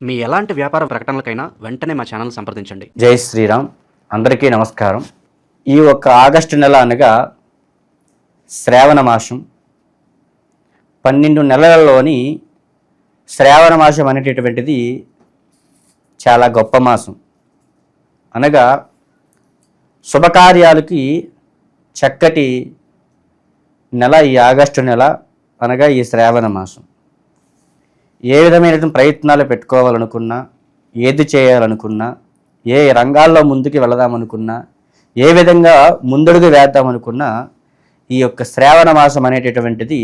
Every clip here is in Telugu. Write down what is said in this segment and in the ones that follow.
మీ ఎలాంటి వ్యాపార ప్రకటనలకైనా వెంటనే మా ఛానల్ సంప్రదించండి. జై శ్రీరామ్. అందరికీ నమస్కారం. ఈ ఒక్క ఆగస్టు నెల అనగా శ్రావణ మాసం. 12 నెలలలోని శ్రావణ మాసం అనేటటువంటిది చాలా గొప్ప మాసం. అనగా శుభకార్యాలకి చక్కటి నెల ఈ ఆగస్టు నెల, అనగా ఈ శ్రావణ మాసం. ఏ విధమైన ప్రయత్నాలు పెట్టుకోవాలనుకున్నా, ఏది చేయాలనుకున్నా, ఏ రంగాల్లో ముందుకు వెళదామనుకున్నా, ఏ విధంగా ముందడుగు వేద్దామనుకున్నా, ఈ యొక్క శ్రావణ మాసం అనేటటువంటిది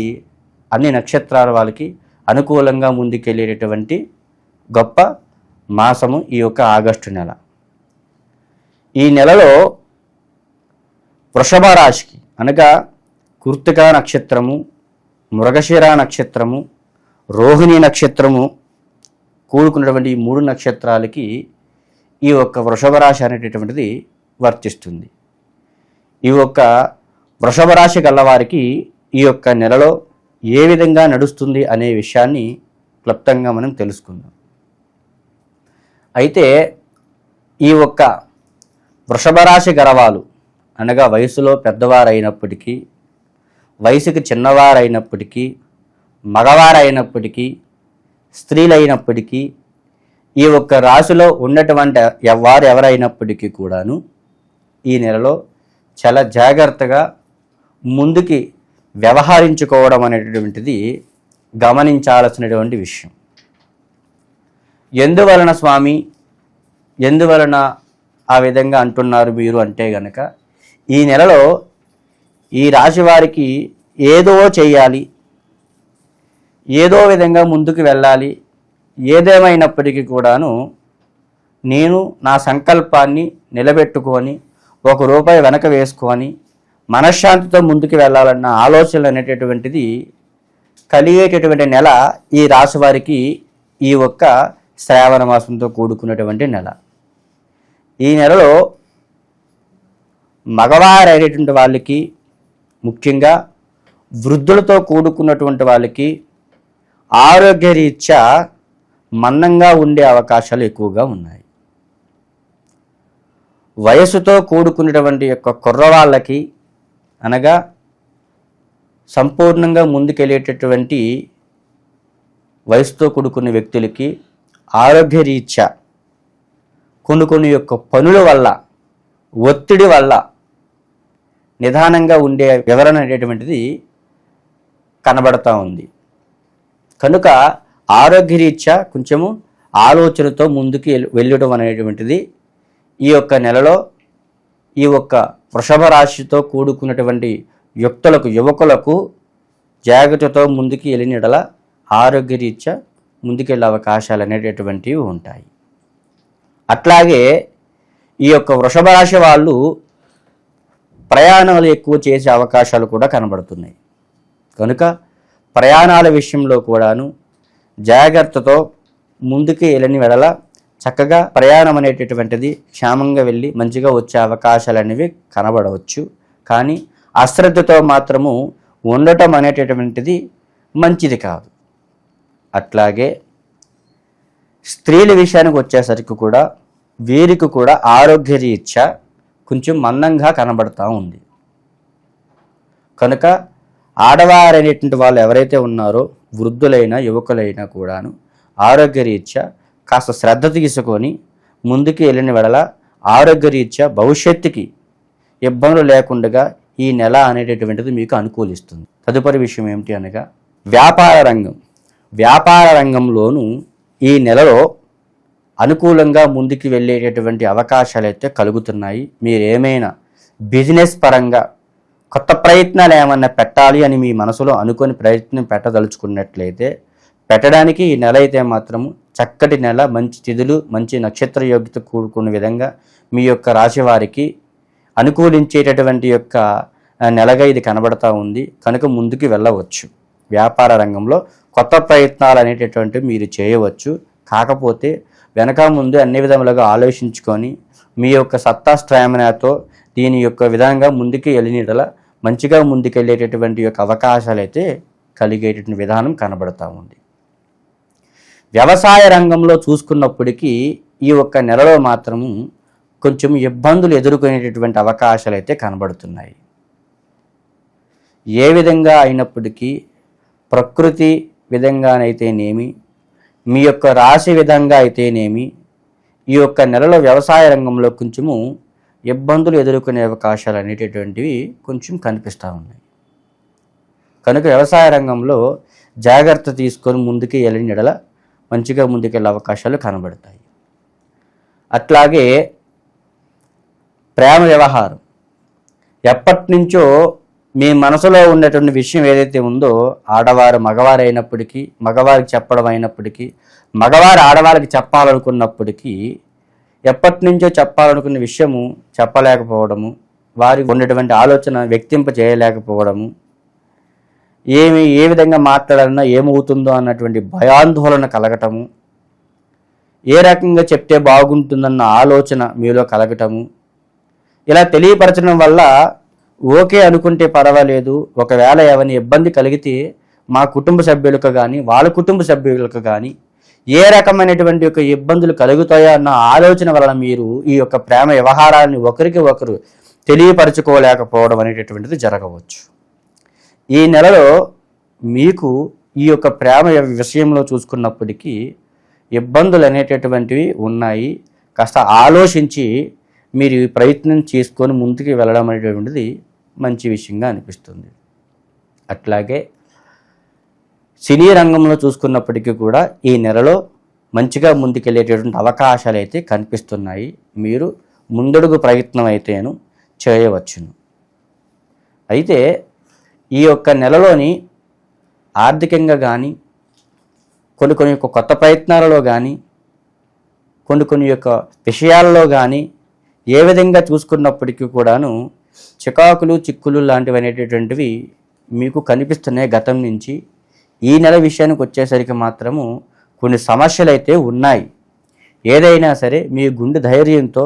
అన్ని నక్షత్రాల వాళ్ళకి అనుకూలంగా ముందుకెళ్ళేటటువంటి గొప్ప మాసము ఈ యొక్క ఆగస్టు నెల. ఈ నెలలో వృషభ రాశికి అనగా కృత్తికా నక్షత్రము, మృగశిర నక్షత్రము, రోహిణి నక్షత్రము కూడుకున్నటువంటి ఈ 3 నక్షత్రాలకి ఈ ఒక్క వృషభ రాశి అనేటటువంటిది వర్తిస్తుంది. ఈ ఒక్క వృషభ రాశి గలవారికి ఈ యొక్క నెలలో ఏ విధంగా నడుస్తుంది అనే విషయాన్ని క్లుప్తంగా మనం తెలుసుకుందాం. అయితే ఈ ఒక్క వృషభ రాశి గలవారు అనగా వయసులో పెద్దవారైనప్పటికీ, వయసుకి చిన్నవారైనప్పటికీ, మగవారైనప్పటికీ, స్త్రీలైనప్పటికీ, ఈ ఒక్క రాశిలో ఉన్నటువంటి వారు ఎవరైనప్పటికీ కూడాను ఈ నెలలో చాలా జాగ్రత్తగా ముందుకి వ్యవహరించుకోవడం అనేటటువంటిది గమనించాల్సినటువంటి విషయం. ఎందువలన స్వామి, ఎందువలన ఆ విధంగా అంటున్నారు మీరు అంటే గనక, ఈ నెలలో ఈ రాశి వారికి ఏదో చేయాలి, ఏదో విధంగా ముందుకు వెళ్ళాలి, ఏదేమైనప్పటికీ కూడాను నేను నా సంకల్పాన్ని నిలబెట్టుకొని ₹1 వెనక వేసుకొని మనశ్శాంతితో ముందుకు వెళ్ళాలన్న ఆలోచనలు అనేటటువంటిది కలిగేటటువంటి నెల ఈ రాశి వారికి ఈ ఒక్క శ్రావణ మాసంతో కూడుకున్నటువంటి నెల. ఈ నెలలో మగవారైనటువంటి వాళ్ళకి, ముఖ్యంగా వృద్ధులతో కూడుకున్నటువంటి వాళ్ళకి ఆరోగ్యరీత్యా మందంగా ఉండే అవకాశాలు ఎక్కువగా ఉన్నాయి. వయసుతో కూడుకున్నటువంటి యొక్క కుర్రవాళ్ళకి అనగా సంపూర్ణంగా ముందుకెళ్ళేటటువంటి వయసుతో కూడుకున్న వ్యక్తులకి ఆరోగ్యరీత్యా కొన్ని యొక్క పనుల వల్ల, ఒత్తిడి వల్ల నిదానంగా ఉండే వివరణ అనేటువంటిది కనబడతా ఉంది. కనుక ఆరోగ్యరీత్యా కొంచెము ఆలోచనతో ముందుకు వెళ్ళడం అనేటువంటిది ఈ యొక్క నెలలో ఈ ఒక్క వృషభ రాశితో కూడుకున్నటువంటి యువకులకు జాగ్రత్తతో ముందుకు వెళ్ళినడల ఆరోగ్యరీత్యా ముందుకెళ్ళే అవకాశాలు అనేటటువంటివి ఉంటాయి. అట్లాగే ఈ యొక్క వృషభ రాశి వాళ్ళు ప్రయాణాలు ఎక్కువ చేసే అవకాశాలు కూడా కనబడుతున్నాయి. కనుక ప్రయాణాల విషయంలో కూడాను జాగ్రత్తతో ముందుకు వెళ్ళని వెడల చక్కగా ప్రయాణం అనేటటువంటిది క్షేమంగా వెళ్ళి మంచిగా వచ్చే అవకాశాలు అనేవి కనబడవచ్చు. కానీ అశ్రద్ధతో మాత్రము ఉండటం అనేటటువంటిది మంచిది కాదు. అట్లాగే స్త్రీల విషయానికి వచ్చేసరికి కూడా వీరికి కూడా ఆరోగ్యరీత్యా కొంచెం మందంగా కనబడతా ఉంది. కనుక ఆడవారైనటువంటి వాళ్ళు ఎవరైతే ఉన్నారో వృద్ధులైనా యువకులైనా కూడాను ఆరోగ్యరీత్యా కాస్త శ్రద్ధ తీసుకొని ముందుకు వెళ్ళిన వెడల ఆరోగ్యరీత్యా భవిష్యత్తుకి ఇబ్బందులు లేకుండా ఈ నెల అనేటటువంటిది మీకు అనుకూలిస్తుంది. తదుపరి విషయం ఏమిటి అనగా వ్యాపార రంగంలోనూ ఈ నెలలో అనుకూలంగా ముందుకు వెళ్ళేటటువంటి అవకాశాలు అయితే కలుగుతున్నాయి. మీరేమైనా బిజినెస్ పరంగా కొత్త ప్రయత్నాలు ఏమన్నా పెట్టాలి అని మీ మనసులో అనుకొని ప్రయత్నం పెట్టదలుచుకున్నట్లయితే పెట్టడానికి ఈ నెల అయితే మాత్రము చక్కటి నెల. మంచి తిథులు, మంచి నక్షత్ర యోగ్యత కూడుకున్న విధంగా మీ యొక్క రాశి వారికి అనుకూలించేటటువంటి యొక్క నెలగా ఇది కనబడతా ఉంది. కనుక ముందుకు వెళ్ళవచ్చు. వ్యాపార రంగంలో కొత్త ప్రయత్నాలు అనేటటువంటివి మీరు చేయవచ్చు. కాకపోతే వెనక ముందు అన్ని విధములుగా ఆలోచించుకొని మీ యొక్క సత్తా స్ట్రామినాతో దీని యొక్క విధంగా ముందుకు వెళ్ళినట్ల మంచిగా ముందుకెళ్ళేటటువంటి యొక్క అవకాశాలు అయితే కలిగేటటువంటి విధానం కనబడతా ఉంది. వ్యవసాయ రంగంలో చూసుకున్నప్పటికీ ఈ ఒక్క నెలలో మాత్రము కొంచెం ఇబ్బందులు ఎదుర్కొనేటటువంటి అవకాశాలు అయితే కనబడుతున్నాయి. ఏ విధంగా అయినప్పటికీ ప్రకృతి విధంగానైతేనేమి, మీ యొక్క రాశి విధంగా అయితేనేమి, ఈ యొక్క నెలలో వ్యవసాయ రంగంలో కొంచెము ఇబ్బందులు ఎదుర్కొనే అవకాశాలు అనేటటువంటివి కొంచెం కనిపిస్తూ ఉన్నాయి. కనుక వ్యవసాయ రంగంలో జాగ్రత్త తీసుకొని ముందుకు వెళ్ళిన ఎడల మంచిగా ముందుకెళ్ళే అవకాశాలు కనబడతాయి. అట్లాగే ప్రేమ వ్యవహారం ఎప్పటి నుంచో మీ మనసులో ఉన్నటువంటి విషయం ఏదైతే ఉందో, ఆడవారు మగవారు అయినప్పటికీ, మగవారికి చెప్పడం అయినప్పటికీ, మగవారు ఆడవారికి చెప్పాలనుకున్నప్పటికీ, ఎప్పటి నుంచో చెప్పాలనుకున్న విషయము చెప్పలేకపోవడము, వారికి ఉన్నటువంటి ఆలోచన వ్యక్తింప చేయలేకపోవడము, ఏ విధంగా మాట్లాడాలన్నా ఏమవుతుందో అన్నటువంటి భయాందోళన కలగటము, ఏ రకంగా చెప్తే బాగుంటుందన్న ఆలోచన మీలో కలగటము, ఇలా తెలియపరచడం వల్ల ఓకే అనుకుంటే పర్వాలేదు, ఒకవేళ ఏమైనా ఇబ్బంది కలిగితే మా కుటుంబ సభ్యులకు కానీ వాళ్ళ కుటుంబ సభ్యులకు కానీ ఏ రకమైనటువంటి యొక్క ఇబ్బందులు కలుగుతాయో అన్న ఆలోచన వలన మీరు ఈ యొక్క ప్రేమ వ్యవహారాన్ని ఒకరికి ఒకరు తెలియపరచుకోలేకపోవడం అనేటటువంటిది జరగవచ్చు. ఈ నెలలో మీకు ఈ యొక్క ప్రేమ విషయంలో చూసుకున్నప్పటికీ ఇబ్బందులు అనేటటువంటివి ఉన్నాయి. కాస్త ఆలోచించి మీరు ఈ ప్రయత్నం చేసుకొని ముందుకు వెళ్ళడం అనేటువంటిది మంచి విషయంగా అనిపిస్తుంది. అట్లాగే సినీ రంగంలో చూసుకున్నప్పటికీ కూడా ఈ నెలలో మంచిగా ముందుకెళ్ళేటటువంటి అవకాశాలు అయితే కనిపిస్తున్నాయి. మీరు ముందడుగు ప్రయత్నం అయితేను చేయవచ్చును. అయితే ఈ యొక్క నెలలోని ఆర్థికంగా కానీ, కొన్ని యొక్క కొత్త ప్రయత్నాలలో కానీ, కొన్ని యొక్క విషయాలలో కానీ ఏ విధంగా చూసుకున్నప్పటికీ కూడాను చికాకులు చిక్కులు లాంటివి అనేటటువంటివి మీకు కనిపిస్తున్నాయి గతం నుంచి. ఈ నెల విషయానికి వచ్చేసరికి మాత్రము కొన్ని సమస్యలు అయితే ఉన్నాయి. ఏదైనా సరే మీ గుండె ధైర్యంతో,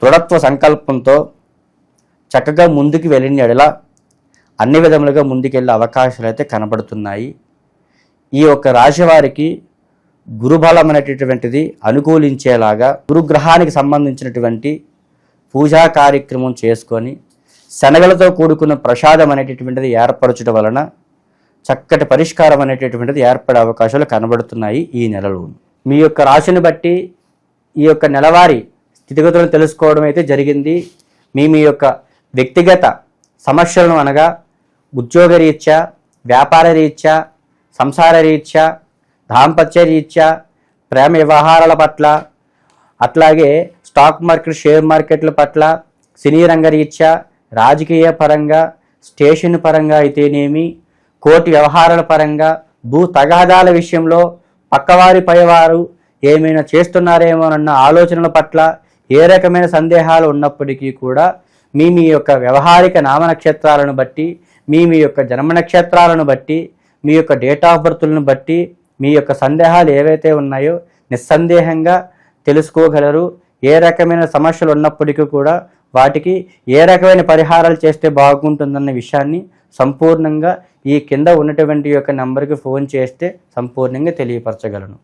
దృఢత్వ సంకల్పంతో చక్కగా ముందుకు వెళ్ళిన ఎడల అన్ని విధములుగా ముందుకెళ్ళే అవకాశాలు అయితే కనబడుతున్నాయి. ఈ యొక్క రాశి వారికి గురుబలం అనేటటువంటిది అనుకూలించేలాగా గురుగ్రహానికి సంబంధించినటువంటి పూజా కార్యక్రమం చేసుకొని శనగలతో కూడుకున్న ప్రసాదం అనేటటువంటిది ఏర్పరచడం వలన చక్కటి పరిష్కారం అనేటటువంటిది ఏర్పడే అవకాశాలు కనబడుతున్నాయి ఈ నెలలో. మీ యొక్క రాశిని బట్టి ఈ యొక్క నెలవారీ స్థితిగతులను తెలుసుకోవడం అయితే జరిగింది. మీ యొక్క వ్యక్తిగత సమస్యలను అనగా ఉద్యోగ రీత్యా, వ్యాపార రీత్యా, సంసార రీత్యా, దాంపత్య రీత్యా, ప్రేమ వ్యవహారాల పట్ల, అట్లాగే స్టాక్ మార్కెట్, షేర్ మార్కెట్ల పట్ల, సినీ రంగ రీత్యా, రాజకీయ పరంగా, స్టేషన్ పరంగా అయితేనేమి, కోర్టు వ్యవహారాల పరంగా, భూ తగాదాల విషయంలో పక్కవారి పైవారు ఏమైనా చేస్తున్నారేమోనన్న ఆలోచనల పట్ల ఏ రకమైన సందేహాలు ఉన్నప్పటికీ కూడా మీ యొక్క వ్యవహారిక నామ నక్షత్రాలను బట్టి, మీ యొక్క జన్మ నక్షత్రాలను బట్టి, మీ యొక్క డేట్ ఆఫ్ బర్త్లను బట్టి మీ యొక్క సందేహాలు ఏవైతే ఉన్నాయో నిస్సందేహంగా తెలుసుకోగలరు. ఏ రకమైన సమస్యలు ఉన్నప్పటికీ కూడా వాటికి ఏ రకమైన పరిహారాలు చేస్తే బాగుంటుందన్న విషయాన్ని సంపూర్ణంగా ఈ కింద ఉన్నటువంటి యొక్క నంబర్కి ఫోన్ చేస్తే సంపూర్ణంగా తెలియపరచగలను.